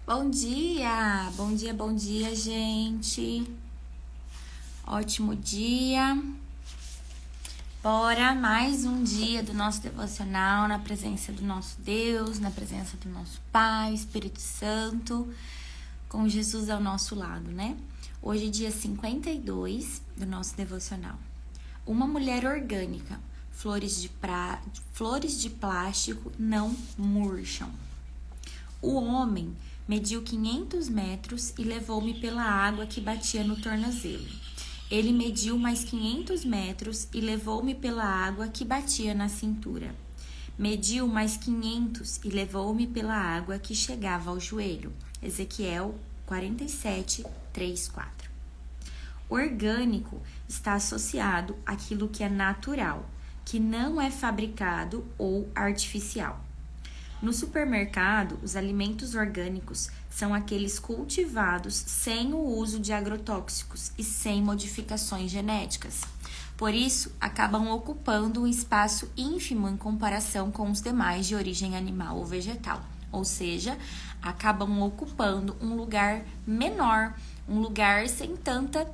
Bom dia, gente. Ótimo dia. Bora, mais um dia do nosso devocional na presença do nosso Deus, na presença do nosso Pai, Espírito Santo, com Jesus ao nosso lado, né? Hoje, dia 52 do nosso devocional. Uma mulher orgânica. Flores de plástico não murcham. O homem mediu 500 metros e levou-me pela água que batia no tornozelo. Ele mediu mais 500 metros e levou-me pela água que batia na cintura. Mediu mais 500 e levou-me pela água que chegava ao joelho. Ezequiel 47, 3, 4. Orgânico está associado àquilo que é natural, que não é fabricado ou artificial. No supermercado, os alimentos orgânicos são aqueles cultivados sem o uso de agrotóxicos e sem modificações genéticas. Por isso, acabam ocupando um espaço ínfimo em comparação com os demais de origem animal ou vegetal. Ou seja, acabam ocupando um lugar menor, um lugar sem tanta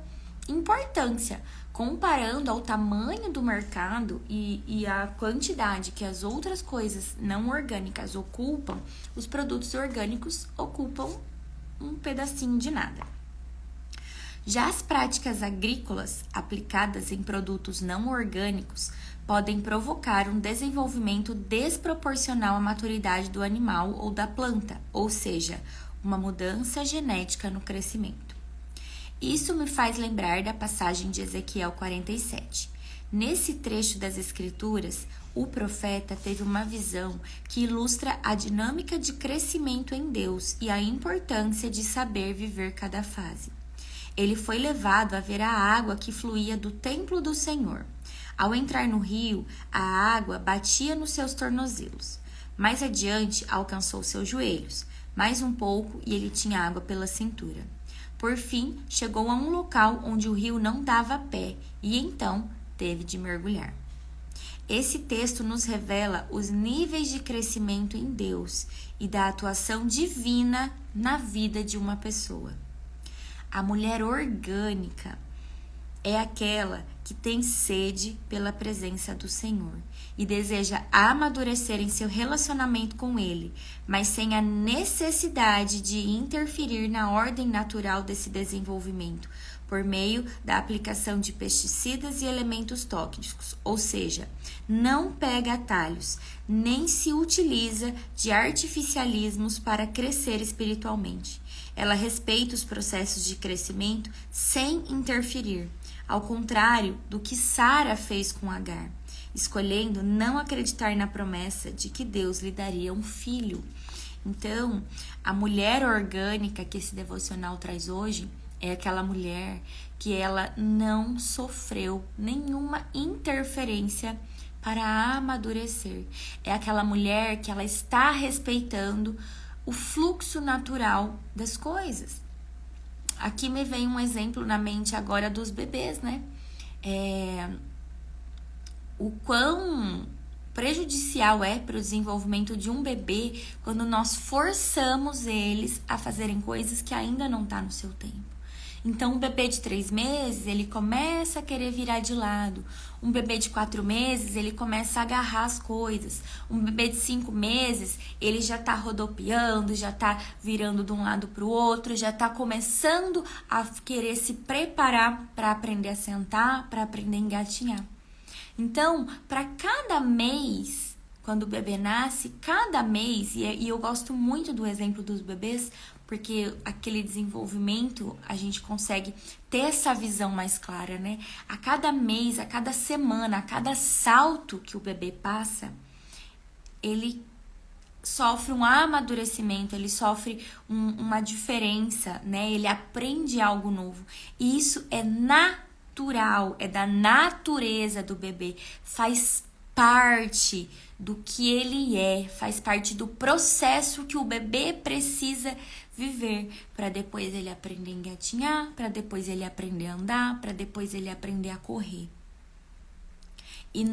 importância, comparando ao tamanho do mercado e a quantidade que as outras coisas não orgânicas ocupam, os produtos orgânicos ocupam um pedacinho de nada. Já as práticas agrícolas aplicadas em produtos não orgânicos podem provocar um desenvolvimento desproporcional à maturidade do animal ou da planta, ou seja, uma mudança genética no crescimento. Isso me faz lembrar da passagem de Ezequiel 47. Nesse trecho das Escrituras, o profeta teve uma visão que ilustra a dinâmica de crescimento em Deus e a importância de saber viver cada fase. Ele foi levado a ver a água que fluía do templo do Senhor. Ao entrar no rio, a água batia nos seus tornozelos. Mais adiante, alcançou seus joelhos. Mais um pouco e ele tinha água pela cintura. Por fim, chegou a um local onde o rio não dava pé e então teve de mergulhar. Esse texto nos revela os níveis de crescimento em Deus e da atuação divina na vida de uma pessoa. A mulher orgânica é aquela que tem sede pela presença do Senhor e deseja amadurecer em seu relacionamento com Ele, mas sem a necessidade de interferir na ordem natural desse desenvolvimento, por meio da aplicação de pesticidas e elementos tóxicos, ou seja, não pega atalhos, nem se utiliza de artificialismos para crescer espiritualmente. Ela respeita os processos de crescimento sem interferir, ao contrário do que Sara fez com Agar, escolhendo não acreditar na promessa de que Deus lhe daria um filho. Então, a mulher orgânica que esse devocional traz hoje é aquela mulher que ela não sofreu nenhuma interferência para amadurecer. É aquela mulher que ela está respeitando o fluxo natural das coisas. Aqui me vem um exemplo na mente agora dos bebês, né? O quão prejudicial é para o desenvolvimento de um bebê quando nós forçamos eles a fazerem coisas que ainda não está no seu tempo. Então, um bebê de 3 meses, ele começa a querer virar de lado. Um bebê de 4 meses, ele começa a agarrar as coisas. Um bebê de 5 meses, ele já tá rodopiando, já tá virando de um lado para o outro, já tá começando a querer se preparar para aprender a sentar, para aprender a engatinhar. Então, para cada mês, quando o bebê nasce, cada mês, e eu gosto muito do exemplo dos bebês, porque aquele desenvolvimento a gente consegue ter essa visão mais clara, né? A cada mês, a cada semana, a cada salto que o bebê passa, ele sofre um amadurecimento, ele sofre uma diferença, né? Ele aprende algo novo. E isso é natural, é da natureza do bebê, faz parte do que ele é, faz parte do processo que o bebê precisa viver para depois ele aprender a engatinhar, para depois ele aprender a andar, para depois ele aprender a correr. E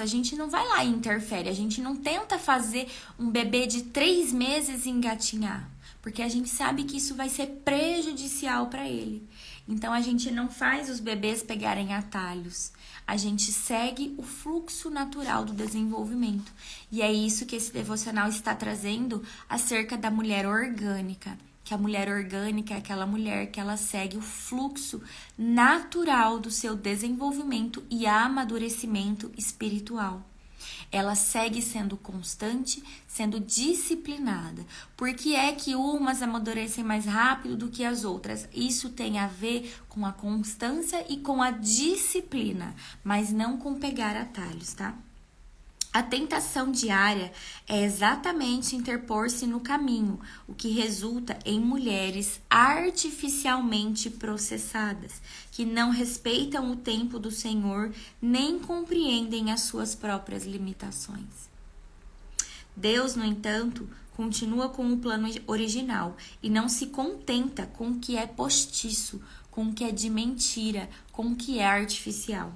a gente não vai lá e interfere, a gente não tenta fazer um bebê de 3 meses engatinhar, porque a gente sabe que isso vai ser prejudicial para ele. Então a gente não faz os bebês pegarem atalhos, a gente segue o fluxo natural do desenvolvimento. E é isso que esse devocional está trazendo acerca da mulher orgânica. Que a mulher orgânica é aquela mulher que ela segue o fluxo natural do seu desenvolvimento e amadurecimento espiritual. Ela segue sendo constante, sendo disciplinada. Por que é que umas amadurecem mais rápido do que as outras? Isso tem a ver com a constância e com a disciplina, mas não com pegar atalhos, tá? A tentação diária é exatamente interpor-se no caminho, o que resulta em mulheres artificialmente processadas, que não respeitam o tempo do Senhor nem compreendem as suas próprias limitações. Deus, no entanto, continua com o plano original e não se contenta com o que é postiço, com o que é de mentira, com o que é artificial.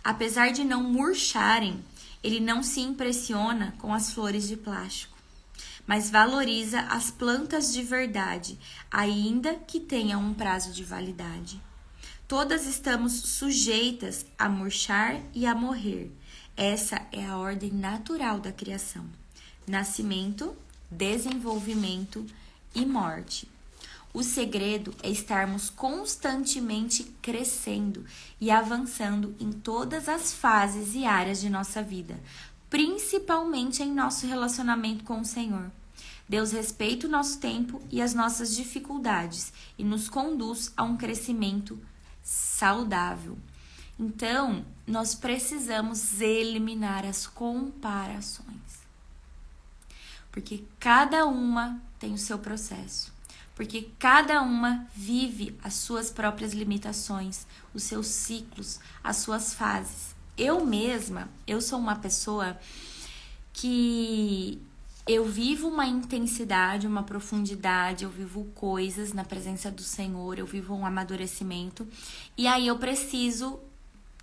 Apesar de não murcharem, ele não se impressiona com as flores de plástico, mas valoriza as plantas de verdade, ainda que tenham um prazo de validade. Todas estamos sujeitas a murchar e a morrer. Essa é a ordem natural da criação: nascimento, desenvolvimento e morte. O segredo é estarmos constantemente crescendo e avançando em todas as fases e áreas de nossa vida, principalmente em nosso relacionamento com o Senhor. Deus respeita o nosso tempo e as nossas dificuldades e nos conduz a um crescimento saudável. Então, nós precisamos eliminar as comparações, porque cada uma tem o seu processo. Porque cada uma vive as suas próprias limitações, os seus ciclos, as suas fases. Eu mesma, eu sou uma pessoa que eu vivo uma intensidade, uma profundidade, eu vivo coisas na presença do Senhor, eu vivo um amadurecimento. E aí eu preciso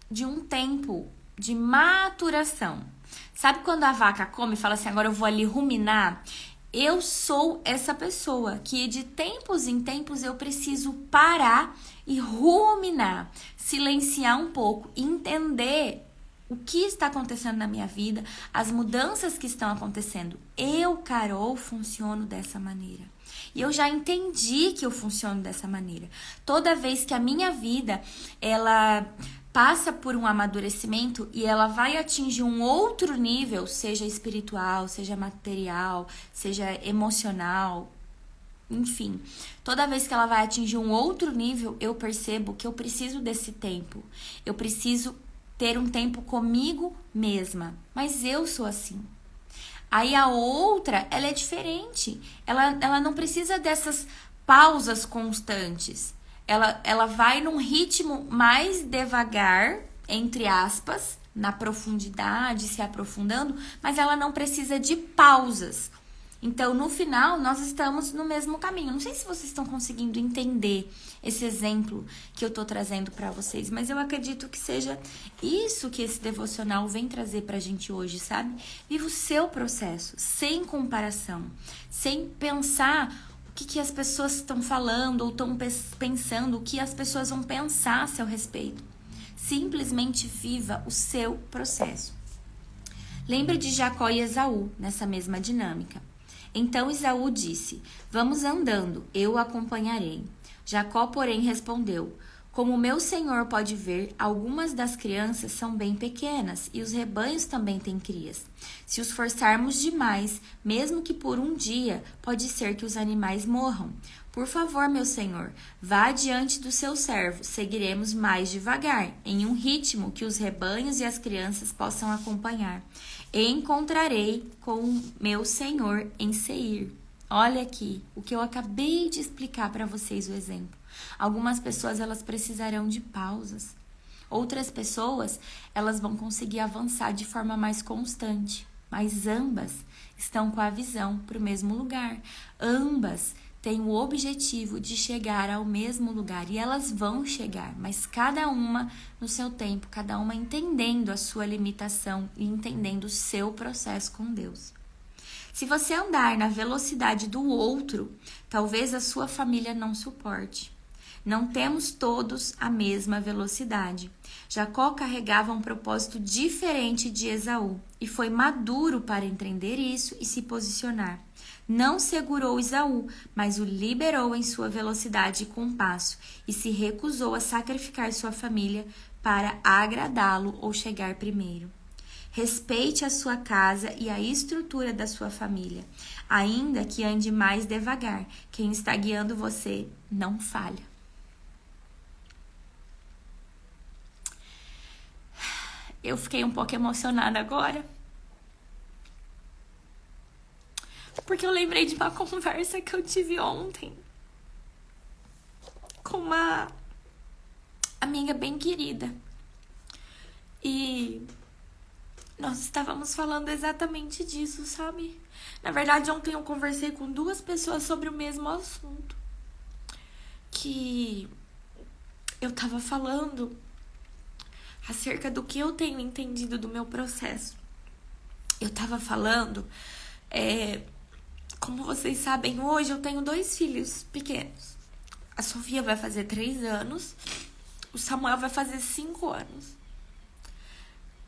de um tempo de maturação. Sabe quando a vaca come e fala assim, agora eu vou ali ruminar? Eu sou essa pessoa que de tempos em tempos eu preciso parar e ruminar, silenciar um pouco, entender o que está acontecendo na minha vida, as mudanças que estão acontecendo. Eu, Carol, funciono dessa maneira. E eu já entendi que eu funciono dessa maneira. Toda vez que a minha vida, ela passa por um amadurecimento e ela vai atingir um outro nível, seja espiritual, seja material, seja emocional, enfim. Toda vez que ela vai atingir um outro nível, eu percebo que eu preciso desse tempo. Eu preciso ter um tempo comigo mesma. Mas eu sou assim. Aí a outra, ela é diferente. Ela não precisa dessas pausas constantes. Ela vai num ritmo mais devagar, entre aspas, na profundidade, se aprofundando, mas ela não precisa de pausas. Então, no final, nós estamos no mesmo caminho. Não sei se vocês estão conseguindo entender esse exemplo que eu tô trazendo para vocês, mas eu acredito que seja isso que esse devocional vem trazer pra gente hoje, sabe? Viva o seu processo, sem comparação, sem pensar o que as pessoas estão falando ou estão pensando, o que as pessoas vão pensar a seu respeito. Simplesmente viva o seu processo. Lembre de Jacó e Esaú nessa mesma dinâmica. Então Esaú disse, vamos andando, eu o acompanharei. Jacó, porém, respondeu, como meu senhor pode ver, algumas das crianças são bem pequenas e os rebanhos também têm crias. Se os forçarmos demais, mesmo que por um dia, pode ser que os animais morram. Por favor, meu senhor, vá adiante do seu servo, seguiremos mais devagar, em um ritmo que os rebanhos e as crianças possam acompanhar. Encontrarei com meu senhor em Seir. Olha aqui, o que eu acabei de explicar para vocês o exemplo. Algumas pessoas, elas precisarão de pausas. Outras pessoas, elas vão conseguir avançar de forma mais constante. Mas ambas estão com a visão para o mesmo lugar. Ambas têm o objetivo de chegar ao mesmo lugar. E elas vão chegar, mas cada uma no seu tempo, cada uma entendendo a sua limitação e entendendo o seu processo com Deus. Se você andar na velocidade do outro, talvez a sua família não suporte. Não temos todos a mesma velocidade. Jacó carregava um propósito diferente de Esaú e foi maduro para entender isso e se posicionar. Não segurou Esaú, mas o liberou em sua velocidade e compasso e se recusou a sacrificar sua família para agradá-lo ou chegar primeiro. Respeite a sua casa e a estrutura da sua família, ainda que ande mais devagar. Quem está guiando você não falha. Eu fiquei um pouco emocionada agora, porque eu lembrei de uma conversa que eu tive ontem com uma amiga bem querida. E nós estávamos falando exatamente disso, sabe? Na verdade, ontem eu conversei com 2 pessoas sobre o mesmo assunto. Que eu tava falando acerca do que eu tenho entendido do meu processo. Eu tava falando, como vocês sabem, hoje eu tenho 2 filhos pequenos. A Sofia vai fazer 3 anos, o Samuel vai fazer 5 anos.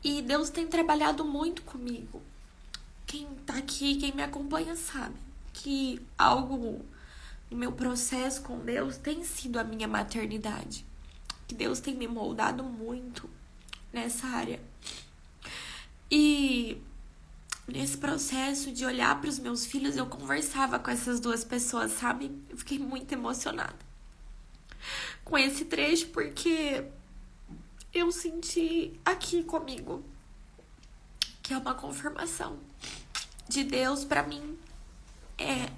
E Deus tem trabalhado muito comigo. Quem tá aqui, quem me acompanha sabe que algo no meu processo com Deus tem sido a minha maternidade. Que Deus tem me moldado muito nessa área. E nesse processo de olhar para os meus filhos, eu conversava com essas 2 pessoas, sabe? Eu fiquei muito emocionada com esse trecho, porque eu senti aqui comigo que é uma confirmação de Deus pra mim,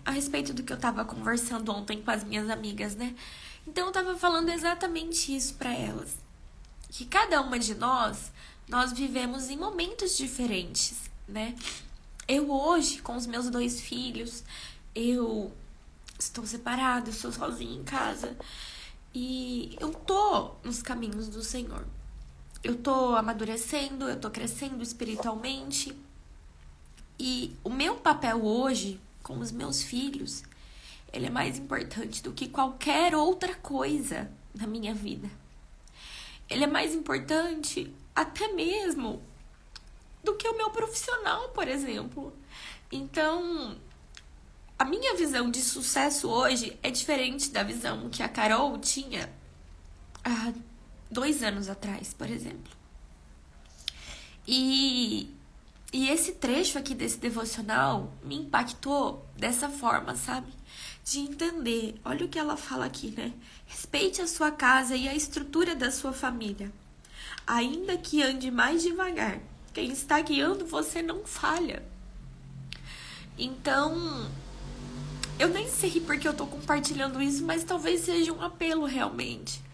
a respeito do que eu tava conversando ontem com as minhas amigas, né? Então eu tava falando exatamente isso pra elas, que cada uma de nós vivemos em momentos diferentes, né? Eu hoje, com os meus 2 filhos, eu estou separada, eu sou sozinha em casa e eu tô nos caminhos do Senhor. Eu tô amadurecendo, eu tô crescendo espiritualmente. E o meu papel hoje, com os meus filhos, ele é mais importante do que qualquer outra coisa na minha vida. Ele é mais importante até mesmo do que o meu profissional, por exemplo. Então, a minha visão de sucesso hoje é diferente da visão que a Carol tinha há 2 anos atrás, por exemplo. E esse trecho aqui desse devocional me impactou dessa forma, sabe? De entender, olha o que ela fala aqui, né? Respeite a sua casa e a estrutura da sua família, ainda que ande mais devagar. Quem está guiando você não falha. Então, eu nem sei porque eu tô compartilhando isso, mas talvez seja um apelo realmente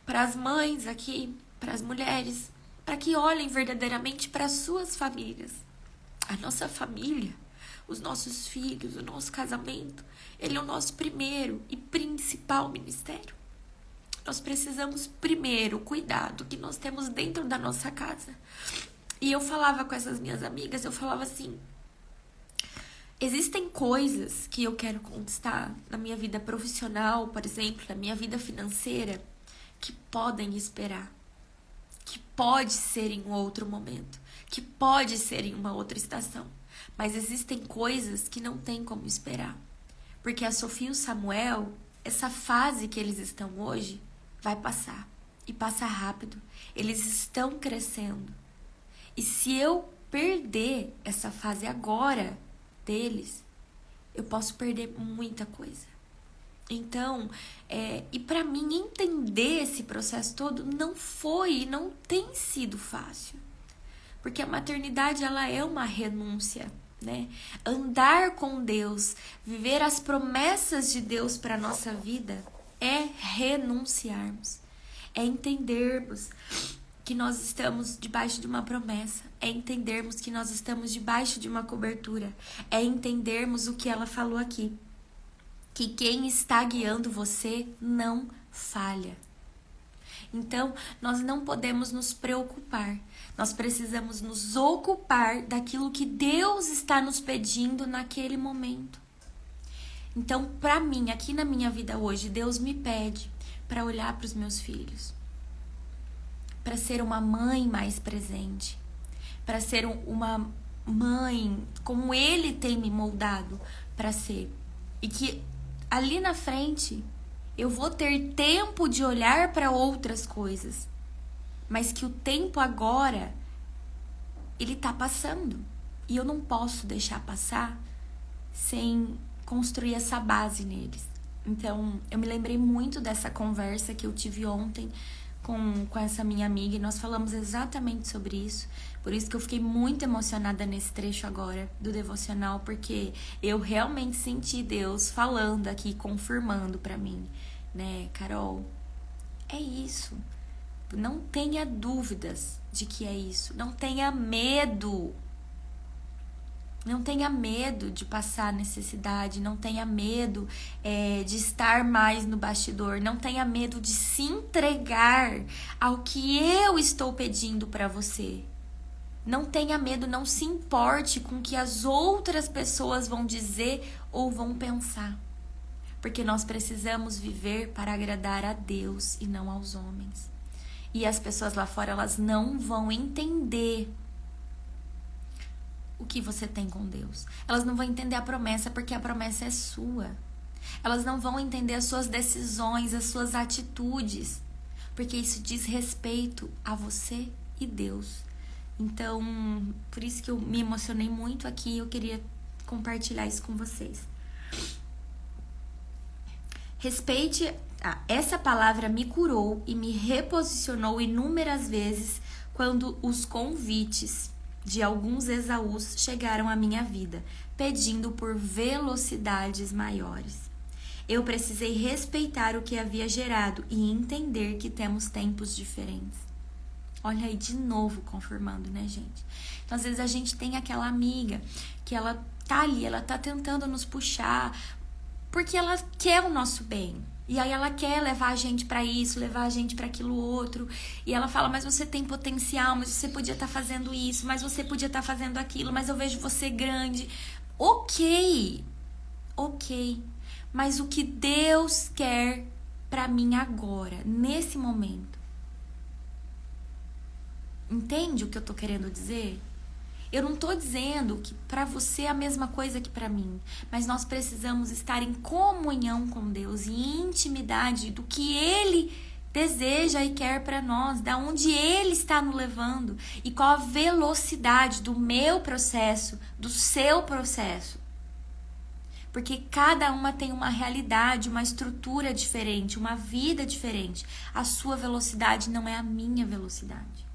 para as mães aqui, para as mulheres, para que olhem verdadeiramente para as suas famílias. A nossa família, os nossos filhos, o nosso casamento, ele é o nosso primeiro e principal ministério. Nós precisamos primeiro cuidar do que nós temos dentro da nossa casa. E eu falava com essas minhas amigas, eu falava assim, existem coisas que eu quero conquistar na minha vida profissional, por exemplo, na minha vida financeira, que podem esperar, que pode ser em um outro momento, que pode ser em uma outra estação. Mas existem coisas que não tem como esperar. Porque a Sofia e o Samuel, essa fase que eles estão hoje, vai passar. E passa rápido. Eles estão crescendo. E se eu perder essa fase agora deles, eu posso perder muita coisa. Então, e para mim entender esse processo todo não foi e não tem sido fácil. Porque a maternidade, ela é uma renúncia, né? Andar com Deus, viver as promessas de Deus para nossa vida é renunciarmos. É entendermos que nós estamos debaixo de uma promessa. É entendermos que nós estamos debaixo de uma cobertura. É entendermos o que ela falou aqui. que quem está guiando você não falha. Então, nós não podemos nos preocupar. Nós precisamos nos ocupar daquilo que Deus está nos pedindo naquele momento. Então, para mim, aqui na minha vida hoje, Deus me pede para olhar para os meus filhos, para ser uma mãe mais presente, para ser uma mãe como Ele tem me moldado para ser. E que ali na frente eu vou ter tempo de olhar para outras coisas, mas que o tempo agora ele tá passando e eu não posso deixar passar sem construir essa base neles. Então, eu me lembrei muito dessa conversa que eu tive ontem com essa minha amiga e nós falamos exatamente sobre isso. Por isso que eu fiquei muito emocionada nesse trecho agora do devocional, porque eu realmente senti Deus falando aqui, confirmando pra mim, né? Carol, é isso. Não tenha dúvidas de que é isso. Não tenha medo. Não tenha medo de passar necessidade, não tenha medo de estar mais no bastidor, não tenha medo de se entregar ao que eu estou pedindo para você. Não tenha medo, não se importe com o que as outras pessoas vão dizer ou vão pensar. Porque nós precisamos viver para agradar a Deus e não aos homens. E as pessoas lá fora, elas não vão entender o que você tem com Deus. Elas não vão entender a promessa, porque a promessa é sua. Elas não vão entender as suas decisões, as suas atitudes, porque isso diz respeito a você e Deus. Então, por isso que eu me emocionei muito aqui e eu queria compartilhar isso com vocês. Respeite, essa palavra me curou e me reposicionou inúmeras vezes quando os convites de alguns Esaús chegaram à minha vida, pedindo por velocidades maiores. Eu precisei respeitar o que havia gerado e entender que temos tempos diferentes. Olha aí de novo confirmando, né, gente? Então, às vezes a gente tem aquela amiga que ela tá ali, ela tá tentando nos puxar porque ela quer o nosso bem. E aí ela quer levar a gente pra isso, levar a gente pra aquilo outro. E ela fala, mas você tem potencial, mas você podia estar fazendo isso, mas você podia estar fazendo aquilo, mas eu vejo você grande. Ok. Mas o que Deus quer pra mim agora, nesse momento? Entende o que eu tô querendo dizer? Eu não tô dizendo que pra você é a mesma coisa que pra mim, mas nós precisamos estar em comunhão com Deus e intimidade do que Ele deseja e quer pra nós, da onde Ele está nos levando e qual a velocidade do meu processo, do seu processo. Porque cada uma tem uma realidade, uma estrutura diferente, uma vida diferente. A sua velocidade não é a minha velocidade.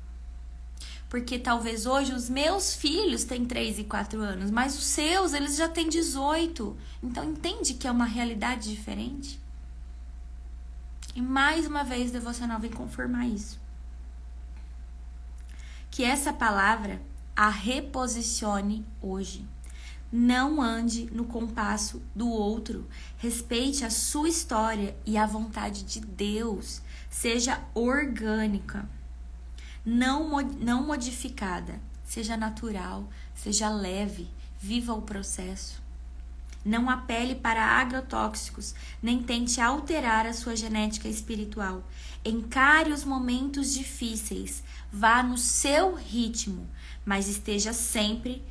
Porque talvez hoje os meus filhos têm 3 e 4 anos, mas os seus, eles já têm 18. Então, entende que é uma realidade diferente? E mais uma vez, o devocional vem confirmar isso. Que essa palavra a reposicione hoje. Não ande no compasso do outro. Respeite a sua história e a vontade de Deus. Seja orgânica. Não modificada, seja natural, seja leve, viva o processo. Não apele para agrotóxicos, nem tente alterar a sua genética espiritual. Encare os momentos difíceis, vá no seu ritmo, mas esteja sempre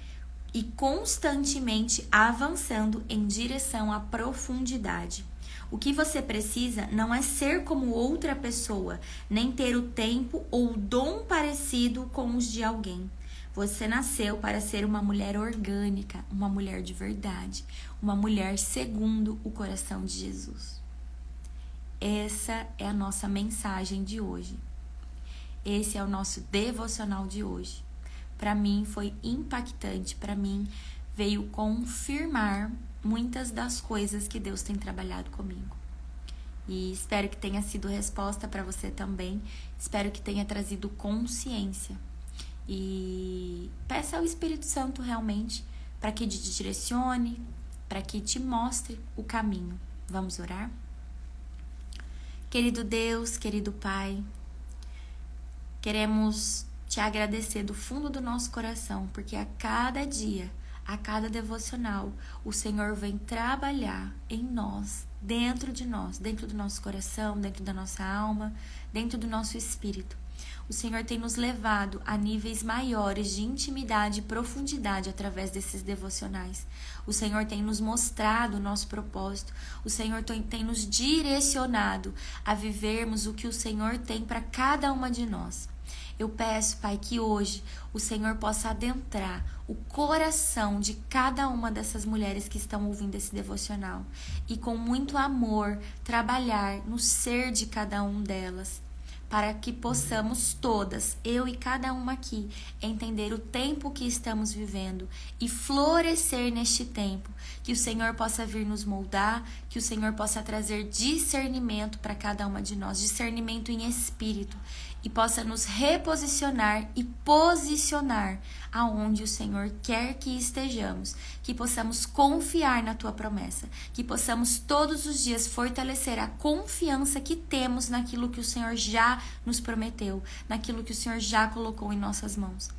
e constantemente avançando em direção à profundidade. O que você precisa não é ser como outra pessoa, nem ter o tempo ou o dom parecido com os de alguém. Você nasceu para ser uma mulher orgânica, uma mulher de verdade, uma mulher segundo o coração de Jesus. Essa é a nossa mensagem de hoje. Esse é o nosso devocional de hoje. Para mim foi impactante, para mim veio confirmar muitas das coisas que Deus tem trabalhado comigo. E espero que tenha sido resposta para você também. Espero que tenha trazido consciência. E peça ao Espírito Santo realmente para que te direcione, para que te mostre o caminho. Vamos orar? Querido Deus, querido Pai, queremos te agradecer do fundo do nosso coração, porque a cada dia, a cada devocional, o Senhor vem trabalhar em nós, dentro do nosso coração, dentro da nossa alma, dentro do nosso espírito. O Senhor tem nos levado a níveis maiores de intimidade e profundidade através desses devocionais. O Senhor tem nos mostrado o nosso propósito. O Senhor tem nos direcionado a vivermos o que o Senhor tem para cada uma de nós. Eu peço, Pai, que hoje o Senhor possa adentrar o coração de cada uma dessas mulheres que estão ouvindo esse devocional e com muito amor trabalhar no ser de cada uma delas, para que possamos todas, eu e cada uma aqui, entender o tempo que estamos vivendo e florescer neste tempo. Que o Senhor possa vir nos moldar, que o Senhor possa trazer discernimento para cada uma de nós, discernimento em espírito, e possa nos reposicionar e posicionar aonde o Senhor quer que estejamos, que possamos confiar na Tua promessa, que possamos todos os dias fortalecer a confiança que temos naquilo que o Senhor já nos prometeu, naquilo que o Senhor já colocou em nossas mãos.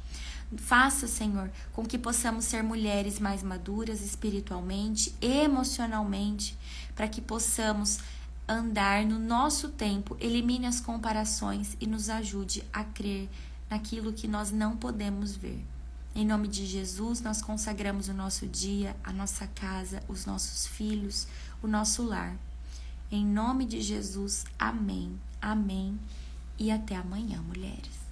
Faça, Senhor, com que possamos ser mulheres mais maduras espiritualmente, emocionalmente, para que possamos andar no nosso tempo, elimine as comparações e nos ajude a crer naquilo que nós não podemos ver. Em nome de Jesus, nós consagramos o nosso dia, a nossa casa, os nossos filhos, o nosso lar. Em nome de Jesus, amém, amém e até amanhã, mulheres.